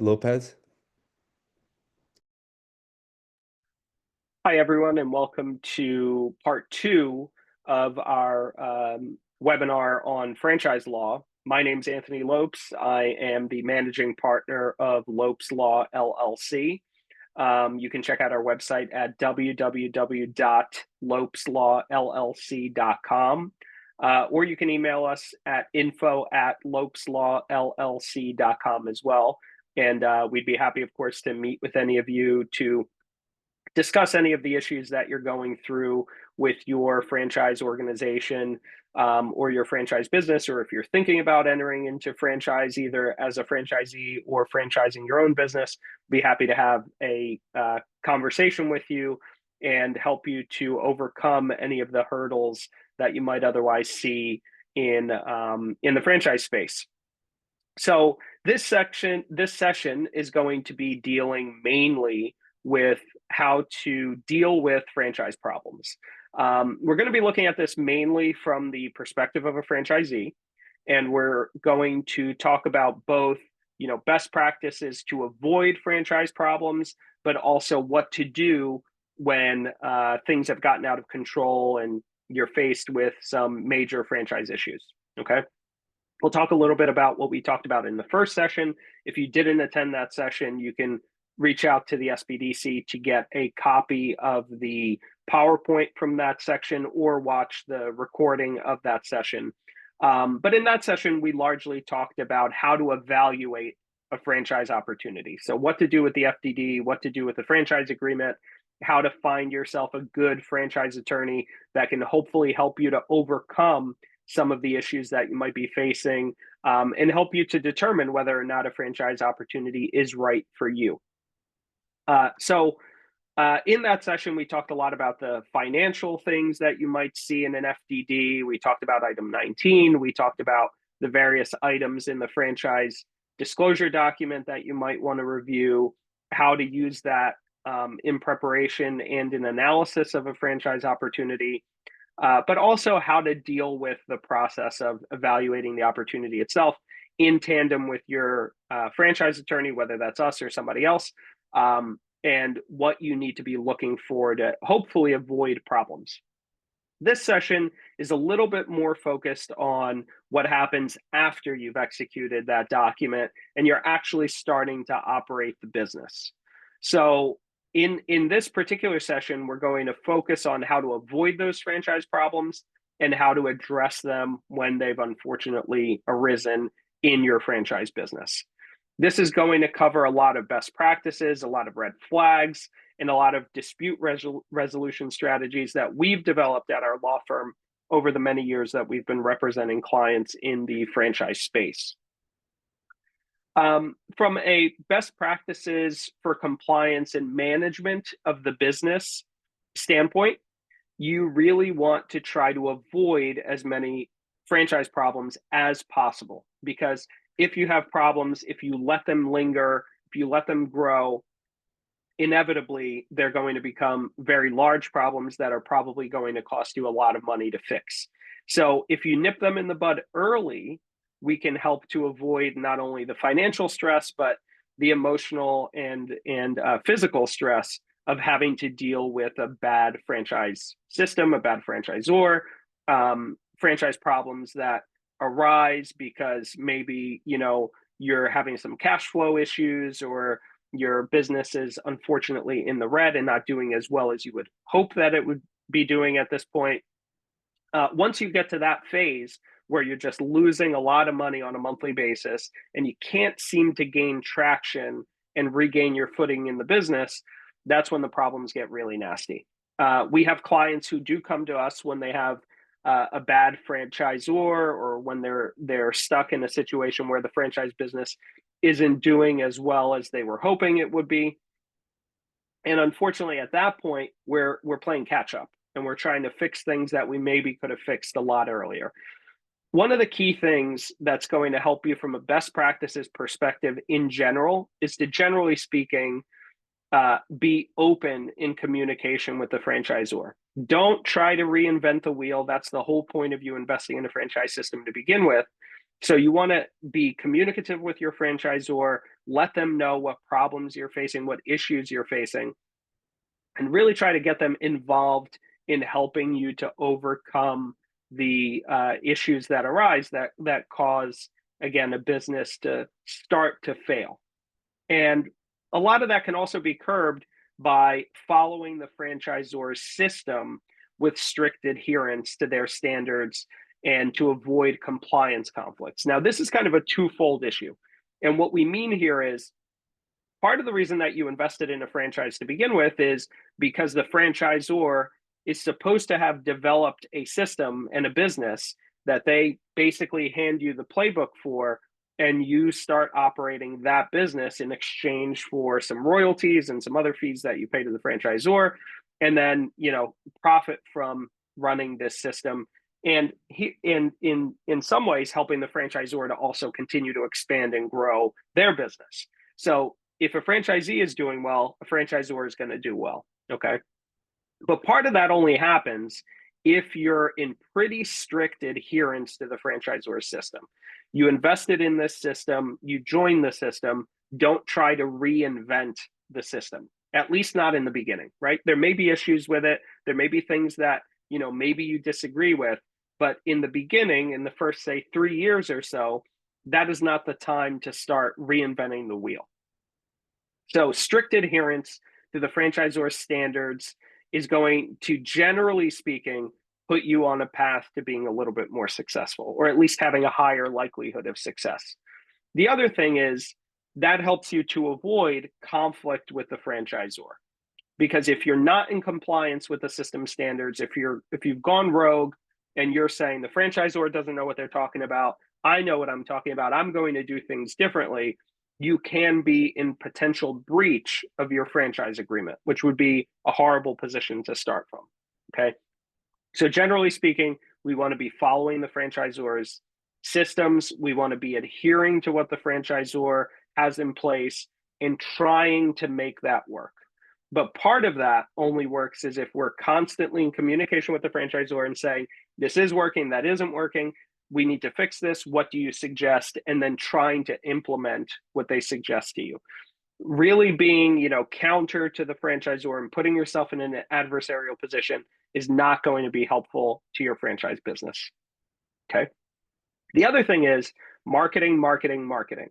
Lopez. Hi, everyone, and welcome to part two of our webinar on franchise law. My name is Anthony Lopes. I am the managing partner of Lopes Law, LLC. You can check out our website at www.lopeslawllc.com, or you can email us at info@lopeslawllc.com as well. And we'd be happy, of course, to meet with any of you to discuss any of the issues that you're going through with your franchise organization or your franchise business, or if you're thinking about entering into franchise either as a franchisee or franchising your own business. Be happy to have a conversation with you and help you to overcome any of the hurdles that you might otherwise see in the franchise space. So this session is going to be dealing mainly with how to deal with franchise problems. We're going to be looking at this mainly from the perspective of a franchisee, and we're going to talk about both, best practices to avoid franchise problems, but also what to do when things have gotten out of control and you're faced with some major franchise issues. Okay. We'll talk a little bit about what we talked about in the first session. If you didn't attend that session, you can reach out to the SBDC to get a copy of the PowerPoint from that section or watch the recording of that session. But in that session, we largely talked about how to evaluate a franchise opportunity. So what to do with the FDD, what to do with the franchise agreement, how to find yourself a good franchise attorney that can hopefully help you to overcome some of the issues that you might be facing and help you to determine whether or not a franchise opportunity is right for you. So in that session, we talked a lot about the financial things that you might see in an FDD. We talked about item 19. We talked about the various items in the franchise disclosure document that you might want to review, how to use that in preparation and in analysis of a franchise opportunity, but also how to deal with the process of evaluating the opportunity itself in tandem with your franchise attorney, whether that's us or somebody else, and what you need to be looking for to hopefully avoid problems. This session is a little bit more focused on what happens after you've executed that document and you're actually starting to operate the business. So in this particular session, we're going to focus on how to avoid those franchise problems and how to address them when they've unfortunately arisen in your franchise business. This is going to cover a lot of best practices, a lot of red flags, and a lot of dispute resolution strategies that we've developed at our law firm over the many years that we've been representing clients in the franchise space. From a best practices for compliance and management of the business standpoint, you really want to try to avoid as many franchise problems as possible, because if you have problems, if you let them linger, if you let them grow, inevitably they're going to become very large problems that are probably going to cost you a lot of money to fix. So if you nip them in the bud early, we can help to avoid not only the financial stress, but the emotional and physical stress of having to deal with a bad franchise system, a bad franchisor, franchise problems that arise because maybe you're having some cash flow issues, or your business is unfortunately in the red and not doing as well as you would hope that it would be doing at this point. Once you get to that phase where you're just losing a lot of money on a monthly basis and you can't seem to gain traction and regain your footing in the business, that's when the problems get really nasty. We have clients who do come to us when they have a bad franchisor, or when they're stuck in a situation where the franchise business isn't doing as well as they were hoping it would be. And unfortunately, at that point, we're playing catch up and we're trying to fix things that we maybe could have fixed a lot earlier. One of the key things that's going to help you from a best practices perspective in general is to, generally speaking, be open in communication with the franchisor. Don't try to reinvent the wheel. That's the whole point of you investing in a franchise system to begin with. So you want to be communicative with your franchisor, let them know what problems you're facing, what issues you're facing, and really try to get them involved in helping you to overcome the issues that arise that cause, again, a business to start to fail. And a lot of that can also be curbed by following the franchisor's system with strict adherence to their standards and to avoid compliance conflicts. Now, this is kind of a twofold issue. And what we mean here is part of the reason that you invested in a franchise to begin with is because the franchisor is supposed to have developed a system and a business that they basically hand you the playbook for, and you start operating that business in exchange for some royalties and some other fees that you pay to the franchisor, and then profit from running this system, and in some ways helping the franchisor to also continue to expand and grow their business. So if a franchisee is doing well, a franchisor is going to do well. Okay. But part of that only happens if you're in pretty strict adherence to the franchisor system. You invested in this system, you join the system, don't try to reinvent the system, at least not in the beginning, right? There may be issues with it. There may be things that, maybe you disagree with, but in the beginning, in the first, say, 3 years or so, that is not the time to start reinventing the wheel. So strict adherence to the franchisor standards is going to, generally speaking, put you on a path to being a little bit more successful, or at least having a higher likelihood of success. The other thing is that helps you to avoid conflict with the franchisor. Because if you're not in compliance with the system standards, if you've gone rogue and you're saying the franchisor doesn't know what they're talking about, I know what I'm talking about, I'm going to do things differently, you can be in potential breach of your franchise agreement, which would be a horrible position to start from. Okay. So generally speaking, we want to be following the franchisor's systems. We want to be adhering to what the franchisor has in place and trying to make that work. But part of that only works is if we're constantly in communication with the franchisor and saying, this is working, that isn't working, we need to fix this, what do you suggest? And then trying to implement what they suggest to you. Really being, counter to the franchisor and putting yourself in an adversarial position is not going to be helpful to your franchise business. Okay. The other thing is marketing, marketing, marketing.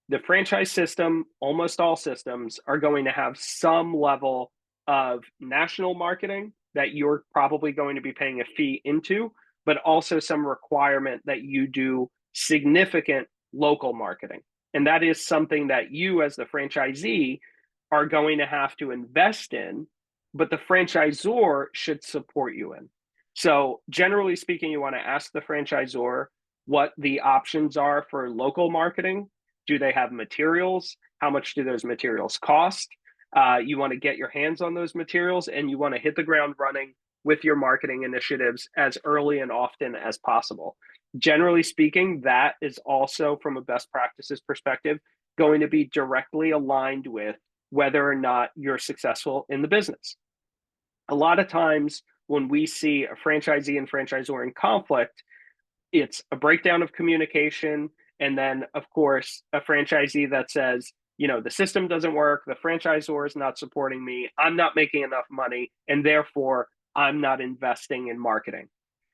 The franchise system, almost all systems, are going to have some level of national marketing that you're probably going to be paying a fee into, but also some requirement that you do significant local marketing. And that is something that you as the franchisee are going to have to invest in, but the franchisor should support you in. So generally speaking, you want to ask the franchisor what the options are for local marketing. Do they have materials? How much do those materials cost? You want to get your hands on those materials, and you want to hit the ground running with your marketing initiatives as early and often as possible. Generally speaking, that is also, from a best practices perspective, going to be directly aligned with whether or not you're successful in the business. A lot of times when we see a franchisee and franchisor in conflict, it's a breakdown of communication. And then, of course, a franchisee that says, the system doesn't work, the franchisor is not supporting me, I'm not making enough money, and therefore I'm not investing in marketing.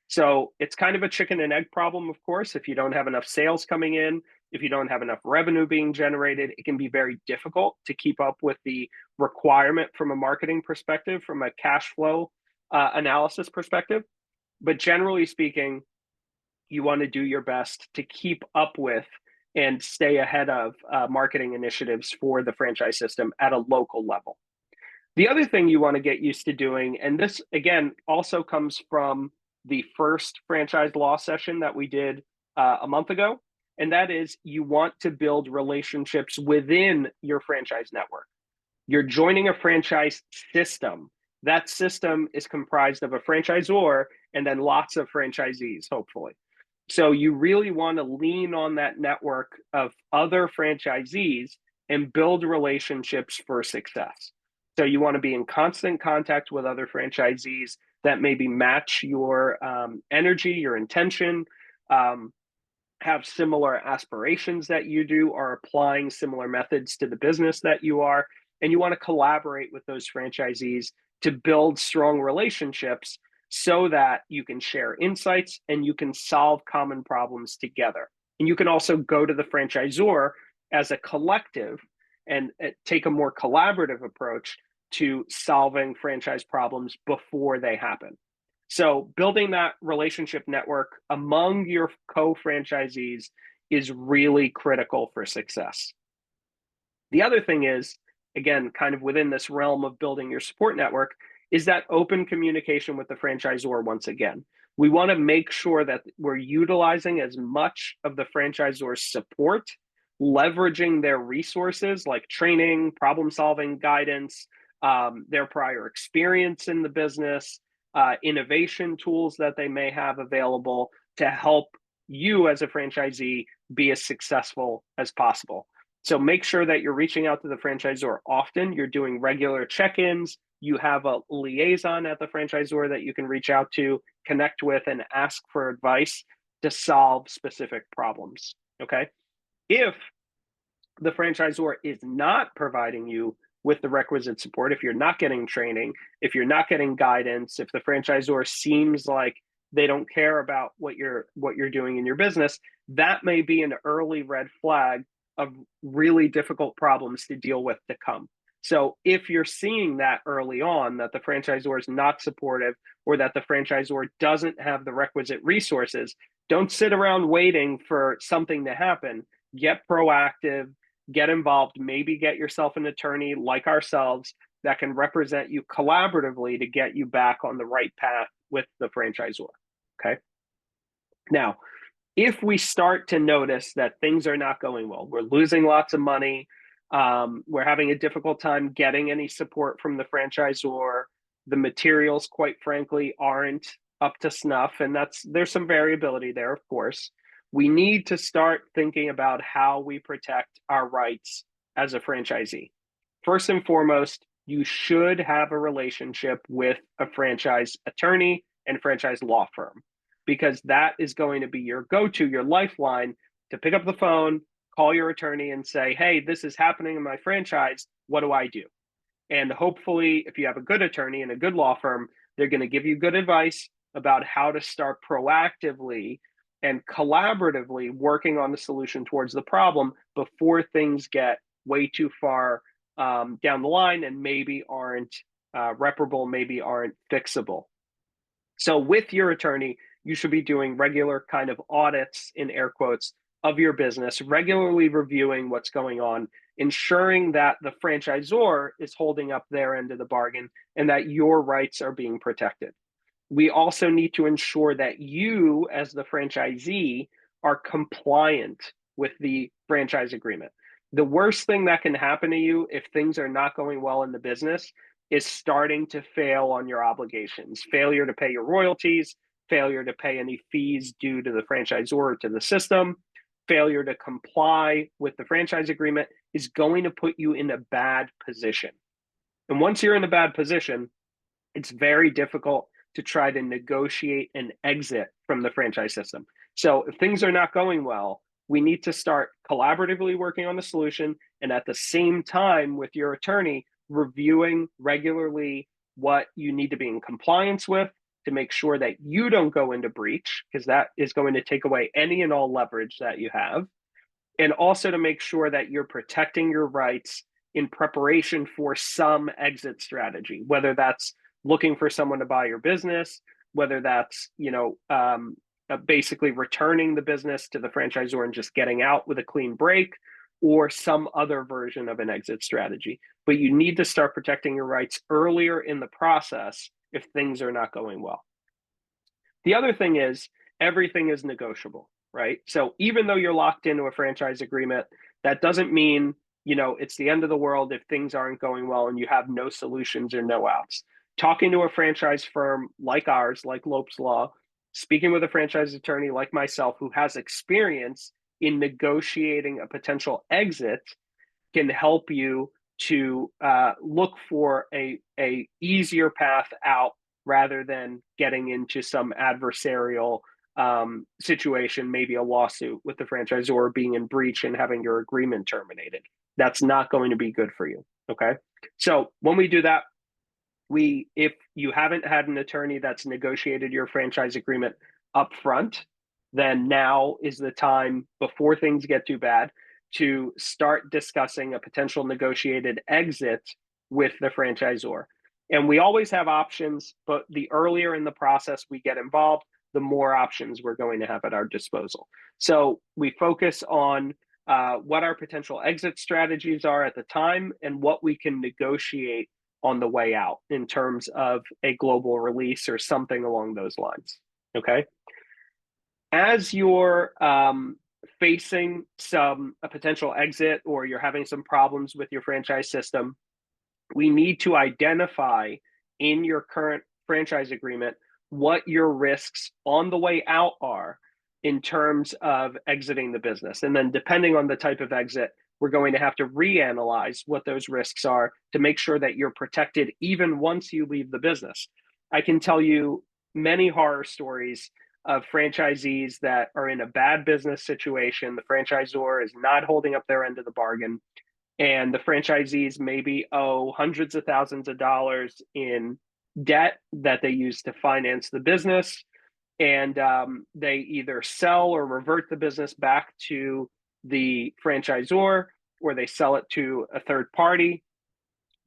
So it's kind of a chicken and egg problem, of course. If you don't have enough sales coming in, if you don't have enough revenue being generated, it can be very difficult to keep up with the requirement from a marketing perspective, from a cash flow analysis perspective. But generally speaking, you want to do your best to keep up with and stay ahead of marketing initiatives for the franchise system at a local level. The other thing you want to get used to doing, and this again also comes from the first franchise law session that we did a month ago, and that is you want to build relationships within your franchise network. You're joining a franchise system. That system is comprised of a franchisor and then lots of franchisees, hopefully. So you really want to lean on that network of other franchisees and build relationships for success. So you want to be in constant contact with other franchisees that maybe match your energy, your intention, have similar aspirations that you do, are applying similar methods to the business that you are, and you want to collaborate with those franchisees to build strong relationships so that you can share insights and you can solve common problems together. And you can also go to the franchisor as a collective and take a more collaborative approach to solving franchise problems before they happen. So building that relationship network among your co-franchisees is really critical for success. The other thing is, again, kind of within this realm of building your support network, is that open communication with the franchisor once again. We want to make sure that we're utilizing as much of the franchisor's support, leveraging their resources like training, problem solving guidance, their prior experience in the business, innovation tools that they may have available to help you as a franchisee be as successful as possible. So make sure that you're reaching out to the franchisor often, you're doing regular check-ins, you have a liaison at the franchisor that you can reach out to, connect with, and ask for advice to solve specific problems, okay? If the franchisor is not providing you with the requisite support, if you're not getting training, if you're not getting guidance, if the franchisor seems like they don't care about what you're doing in your business, that may be an early red flag of really difficult problems to deal with to come. So if you're seeing that early on, that the franchisor is not supportive or that the franchisor doesn't have the requisite resources, don't sit around waiting for something to happen. Get proactive, get involved, maybe get yourself an attorney like ourselves that can represent you collaboratively to get you back on the right path with the franchisor, okay? Now, if we start to notice that things are not going well, we're losing lots of money, we're having a difficult time getting any support from the franchisor, the materials, quite frankly, aren't up to snuff, and there's some variability there, of course. We need to start thinking about how we protect our rights as a franchisee. First and foremost, you should have a relationship with a franchise attorney and franchise law firm, because that is going to be your go-to, your lifeline to pick up the phone, call your attorney and say, hey, this is happening in my franchise. What do I do? And hopefully, if you have a good attorney and a good law firm, they're going to give you good advice about how to start proactively and collaboratively working on the solution towards the problem before things get way too far down the line and maybe aren't reparable, maybe aren't fixable. So with your attorney, you should be doing regular kind of audits, in air quotes, of your business, regularly reviewing what's going on, ensuring that the franchisor is holding up their end of the bargain and that your rights are being protected. We also need to ensure that you, as the franchisee, are compliant with the franchise agreement. The worst thing that can happen to you if things are not going well in the business is starting to fail on your obligations, failure to pay your royalties, failure to pay any fees due to the franchisor or to the system, failure to comply with the franchise agreement is going to put you in a bad position. And once you're in a bad position, it's very difficult to try to negotiate an exit from the franchise system. So if things are not going well, we need to start collaboratively working on the solution, and at the same time with your attorney, reviewing regularly what you need to be in compliance with to make sure that you don't go into breach, because that is going to take away any and all leverage that you have, and also to make sure that you're protecting your rights in preparation for some exit strategy, whether that's looking for someone to buy your business, whether that's, basically returning the business to the franchisor and just getting out with a clean break, or some other version of an exit strategy. But you need to start protecting your rights earlier in the process if things are not going well. The other thing is everything is negotiable, right? So even though you're locked into a franchise agreement, that doesn't mean, it's the end of the world if things aren't going well and you have no solutions or no outs. Talking to a franchise firm like ours, like Lopes Law, speaking with a franchise attorney like myself who has experience in negotiating a potential exit can help you to look for a easier path out rather than getting into some adversarial situation, maybe a lawsuit with the franchisor being in breach and having your agreement terminated. That's not going to be good for you. Okay. So when we do that, if you haven't had an attorney that's negotiated your franchise agreement up front, then now is the time, before things get too bad, to start discussing a potential negotiated exit with the franchisor. And we always have options, but the earlier in the process we get involved, the more options we're going to have at our disposal. So we focus on what our potential exit strategies are at the time and what we can negotiate on the way out in terms of a global release or something along those lines. Okay. As you're facing a potential exit, or you're having some problems with your franchise system, we need to identify in your current franchise agreement what your risks on the way out are in terms of exiting the business. And then depending on the type of exit, we're going to have to reanalyze what those risks are to make sure that you're protected even once you leave the business. I can tell you many horror stories of franchisees that are in a bad business situation. The franchisor is not holding up their end of the bargain, and the franchisees maybe owe hundreds of thousands of dollars in debt that they use to finance the business. And they either sell or revert the business back to the franchisor, or they sell it to a third party.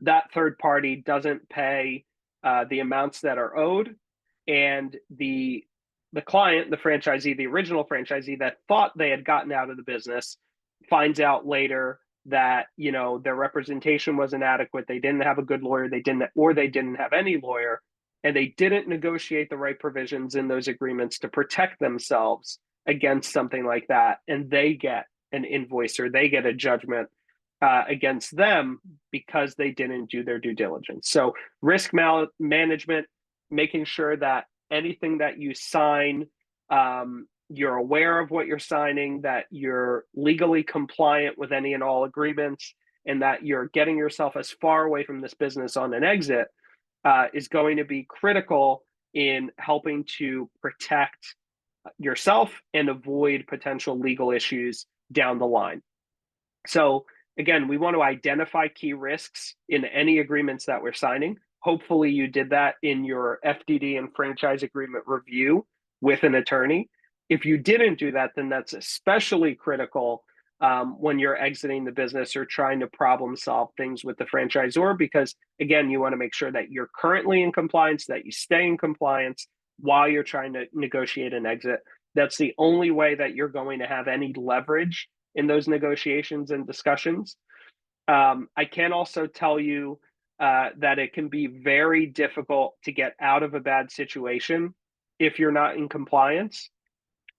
That third party doesn't pay the amounts that are owed, and the client, the franchisee, the original franchisee that thought they had gotten out of the business, finds out later that their representation was inadequate. They didn't have a good lawyer. They didn't have any lawyer, and they didn't negotiate the right provisions in those agreements to protect themselves against something like that. And they get an invoice, or they get a judgment against them because they didn't do their due diligence. So risk management, making sure that anything that you sign, you're aware of what you're signing, that you're legally compliant with any and all agreements, and that you're getting yourself as far away from this business on an exit is going to be critical in helping to protect yourself and avoid potential legal issues down the line. So again, we want to identify key risks in any agreements that we're signing. Hopefully you did that in your FDD and franchise agreement review with an attorney. If you didn't do that, then that's especially critical when you're exiting the business or trying to problem solve things with the franchisor, because again, you want to make sure that you're currently in compliance, that you stay in compliance while you're trying to negotiate an exit. That's the only way that you're going to have any leverage in those negotiations and discussions. I can also tell you that it can be very difficult to get out of a bad situation if you're not in compliance.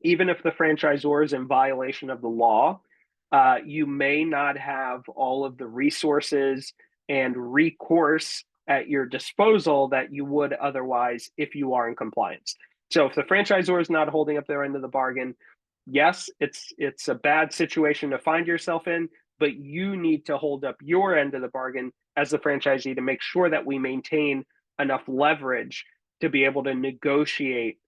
Even if the franchisor is in violation of the law, you may not have all of the resources and recourse at your disposal that you would otherwise if you are in compliance. So if the franchisor is not holding up their end of the bargain, yes, it's a bad situation to find yourself in, but you need to hold up your end of the bargain as the franchisee to make sure that we maintain enough leverage to be able to negotiate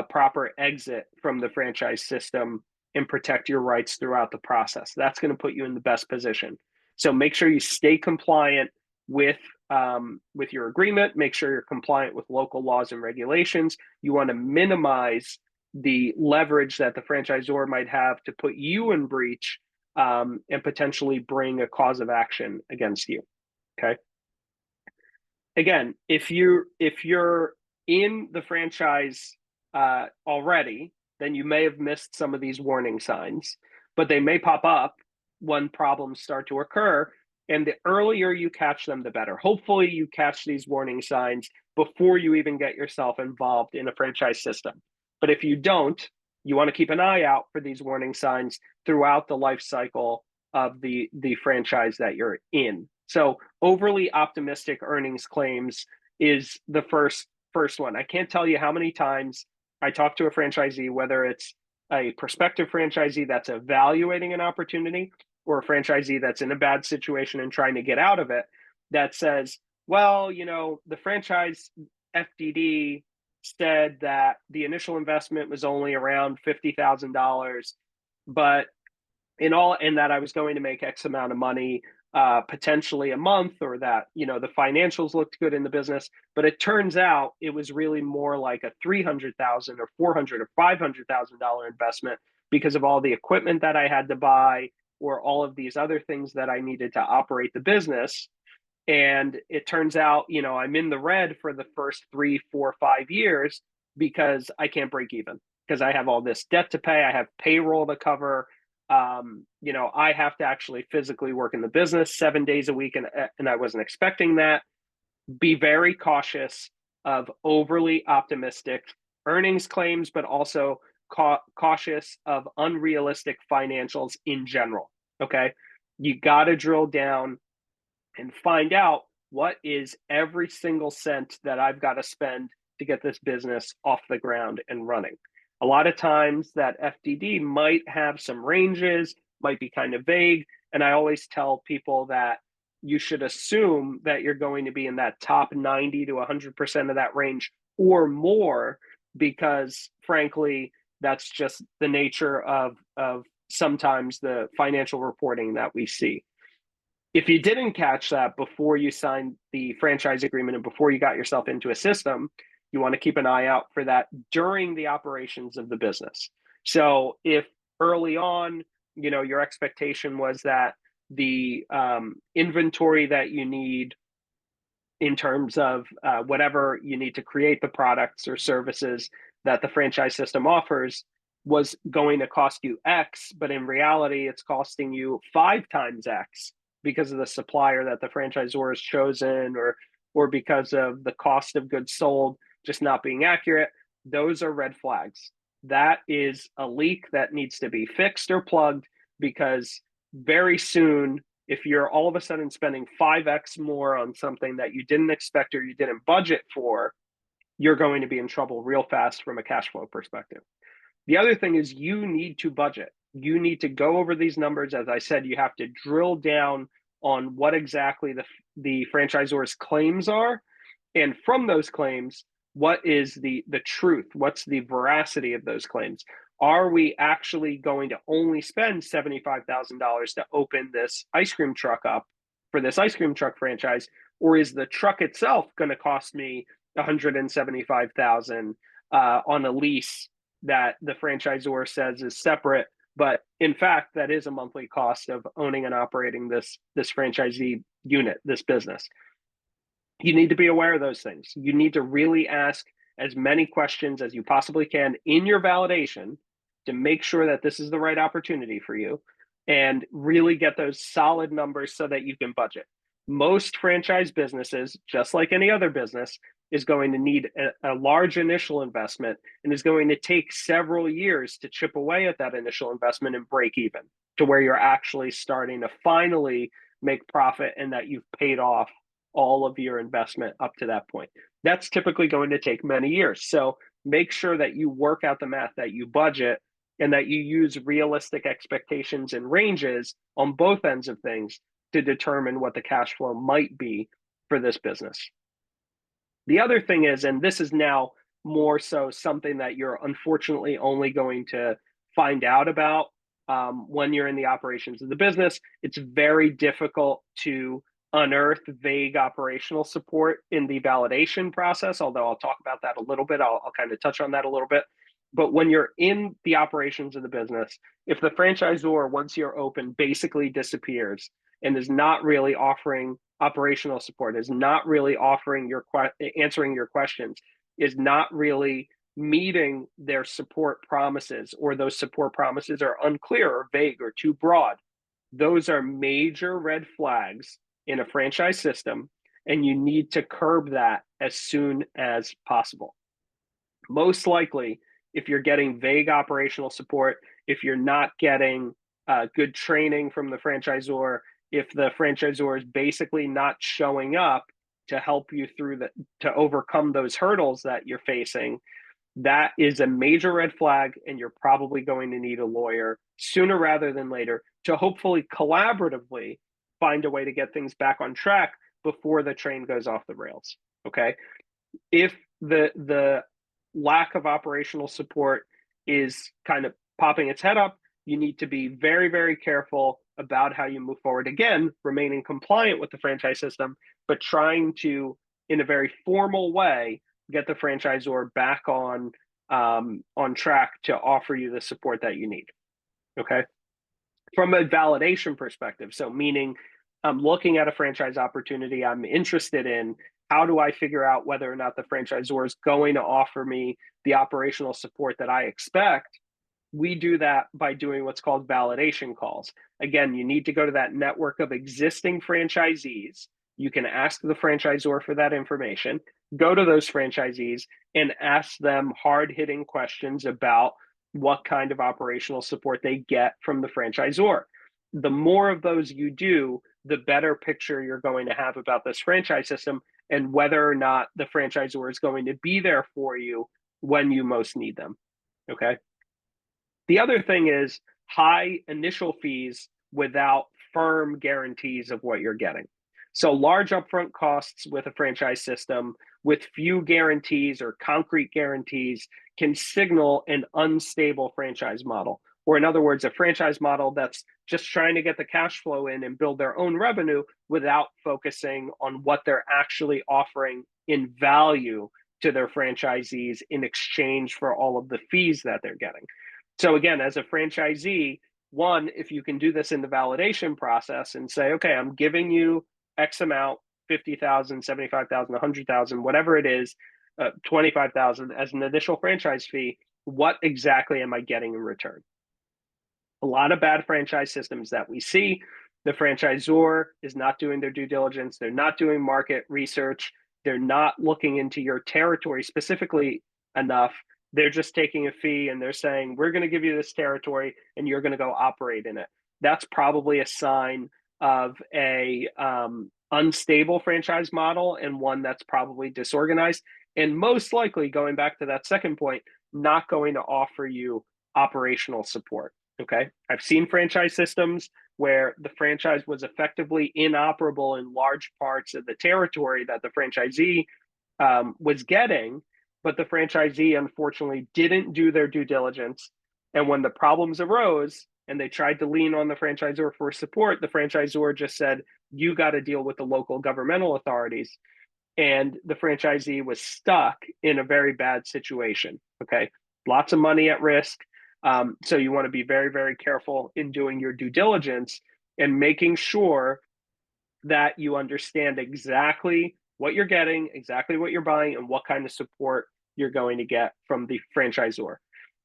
proper exit from the franchise system and protect your rights throughout the process. That's going to put you in the best position. So make sure you stay compliant with your agreement. Make sure you're compliant with local laws and regulations. You want to minimize the leverage that the franchisor might have to put you in breach and potentially bring a cause of action against you. Okay. Again, if you're in the franchise already, then you may have missed some of these warning signs, but they may pop up when problems start to occur. And the earlier you catch them, the better. Hopefully you catch these warning signs before you even get yourself involved in a franchise system. But if you don't, you want to keep an eye out for these warning signs throughout the life cycle of the franchise that you're in. So overly optimistic earnings claims is the first one. I can't tell you how many times I talk to a franchisee, whether it's a prospective franchisee that's evaluating an opportunity or a franchisee that's in a bad situation and trying to get out of it, that says, well, the franchise FDD said that the initial investment was only around $50,000, but and that I was going to make X amount of money potentially a month, or that, the financials looked good in the business. But it turns out it was really more like a $300,000 or $400,000 or $500,000 investment because of all the equipment that I had to buy, or all of these other things that I needed to operate the business. And it turns out, I'm in the red for the first 3, 4, 5 years because I can't break even, because I have all this debt to pay. I have payroll to cover. I have to actually physically work in the business 7 days a week, and I wasn't expecting that. Be very cautious of overly optimistic earnings claims, but also cautious of unrealistic financials in general. Okay. You got to drill down and find out what is every single cent that I've got to spend to get this business off the ground and running. A lot of times that FDD might have some ranges, might be kind of vague. And I always tell people that you should assume that you're going to be in that top 90 to 100% of that range or more, because frankly, that's just the nature of sometimes the financial reporting that we see. If you didn't catch that before you signed the franchise agreement and before you got yourself into a system, you want to keep an eye out for that during the operations of the business. So if early on, your expectation was that the inventory that you need in terms of whatever you need to create the products or services that the franchise system offers was going to cost you X, but in reality, it's costing you 5 times X because of the supplier that the franchisor has chosen, or because of the cost of goods sold just not being accurate, those are red flags. That is a leak that needs to be fixed or plugged, because very soon, if you're all of a sudden spending 5x more on something that you didn't expect or you didn't budget for, you're going to be in trouble real fast from a cash flow perspective. The other thing is you need to budget. You need to go over these numbers. As I said, you have to drill down on what exactly the franchisor's claims are. And from those claims, what is the truth? What's the veracity of those claims? Are we actually going to only spend $75,000 to open this ice cream truck up for this ice cream truck franchise? Or is the truck itself going to cost me $175,000 on a lease that the franchisor says is separate, but in fact, that is a monthly cost of owning and operating this franchisee unit, this business? You need to be aware of those things. You need to really ask as many questions as you possibly can in your validation to make sure that this is the right opportunity for you, and really get those solid numbers so that you can budget. Most franchise businesses, just like any other business, is going to need a large initial investment, and is going to take several years to chip away at that initial investment and break even to where you're actually starting to finally make profit and that you've paid off all of your investment up to that point. That's typically going to take many years. So make sure that you work out the math, that you budget, and that you use realistic expectations and ranges on both ends of things to determine what the cash flow might be for this business. The other thing is, and this is now more so something that you're unfortunately only going to find out about when you're in the operations of the business, it's very difficult to unearth vague operational support in the validation process, although I'll talk about that a little bit. I'll kind of touch on that a little bit. But when you're in the operations of the business, if the franchisor, once you're open, basically disappears and is not really offering operational support, is not really offering answering your questions, is not really meeting their support promises, or those support promises are unclear or vague or too broad, those are major red flags in a franchise system, and you need to curb that as soon as possible. Most likely, if you're getting vague operational support, if you're not getting good training from the franchisor, if the franchisor is basically not showing up to help you to overcome those hurdles that you're facing, that is a major red flag, and you're probably going to need a lawyer sooner rather than later to hopefully collaboratively find a way to get things back on track before the train goes off the rails. Okay. If the lack of operational support is kind of popping its head up, you need to be very, very careful about how you move forward. Again, remaining compliant with the franchise system, but trying to, in a very formal way, get the franchisor back on track to offer you the support that you need. Okay. From a validation perspective, so meaning I'm looking at a franchise opportunity I'm interested in. How do I figure out whether or not the franchisor is going to offer me the operational support that I expect? We do that by doing what's called validation calls. Again, you need to go to that network of existing franchisees. You can ask the franchisor for that information, go to those franchisees and ask them hard-hitting questions about what kind of operational support they get from the franchisor. The more of those you do, the better picture you're going to have about this franchise system and whether or not the franchisor is going to be there for you when you most need them. Okay. The other thing is high initial fees without firm guarantees of what you're getting. So large upfront costs with a franchise system with few guarantees or concrete guarantees can signal an unstable franchise model. Or in other words, a franchise model that's just trying to get the cash flow in and build their own revenue without focusing on what they're actually offering in value to their franchisees in exchange for all of the fees that they're getting. So again, as a franchisee, one, if you can do this in the validation process and say, okay, I'm giving you X amount, 50,000, 75,000, 100,000, whatever it is, 25,000 as an initial franchise fee, what exactly am I getting in return? A lot of bad franchise systems that we see, the franchisor is not doing their due diligence. They're not doing market research. They're not looking into your territory specifically enough. They're just taking a fee and they're saying, we're going to give you this territory and you're going to go operate in it. That's probably a sign of a unstable franchise model and one that's probably disorganized. And most likely, going back to that second point, not going to offer you operational support. Okay. I've seen franchise systems where the franchise was effectively inoperable in large parts of the territory that the franchisee was getting, but the franchisee unfortunately didn't do their due diligence. And when the problems arose and they tried to lean on the franchisor for support, the franchisor just said, you got to deal with the local governmental authorities. And the franchisee was stuck in a very bad situation. Okay. Lots of money at risk. So you want to be very, very careful in doing your due diligence and making sure that you understand exactly what you're getting, exactly what you're buying, and what kind of support you're going to get from the franchisor.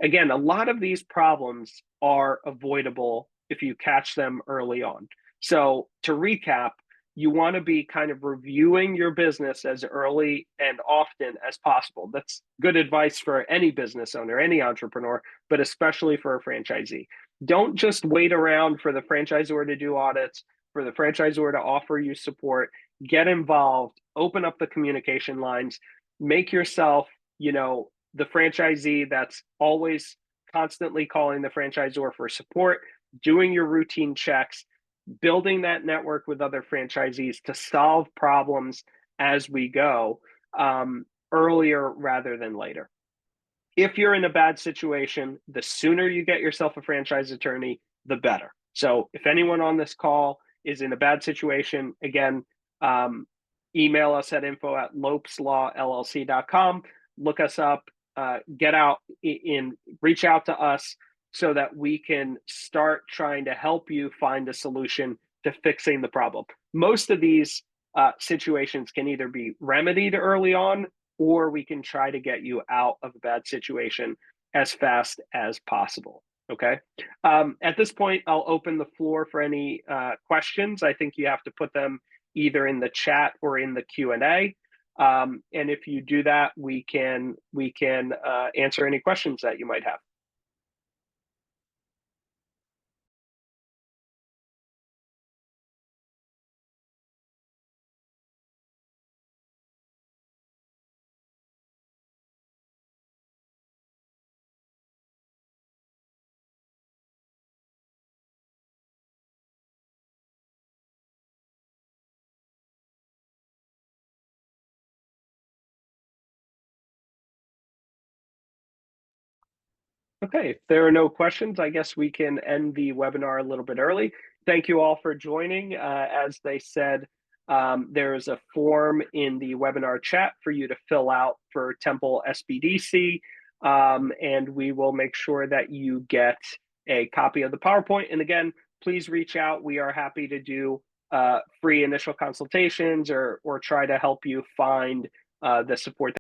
Again, a lot of these problems are avoidable if you catch them early on. So to recap, you want to be kind of reviewing your business as early and often as possible. That's good advice for any business owner, any entrepreneur, but especially for a franchisee. Don't just wait around for the franchisor to do audits, for the franchisor to offer you support. Get involved, open up the communication lines, make yourself, the franchisee that's always constantly calling the franchisor for support, doing your routine checks, building that network with other franchisees to solve problems as we go, earlier rather than later. If you're in a bad situation, the sooner you get yourself a franchise attorney, the better. So if anyone on this call is in a bad situation, again, email us at info@lopeslawllc.com. Look us up, reach out to us so that we can start trying to help you find a solution to fixing the problem. Most of these situations can either be remedied early on, or we can try to get you out of a bad situation as fast as possible. Okay. At this point, I'll open the floor for any questions. I think you have to put them either in the chat or in the Q&A. And if you do that, we can answer any questions that you might have. Okay, if there are no questions, I guess we can end the webinar a little bit early. Thank you all for joining. As they said, there is a form in the webinar chat for you to fill out for Temple SBDC, and we will make sure that you get a copy of the PowerPoint. And again, please reach out. We are happy to do free initial consultations or try to help you find the support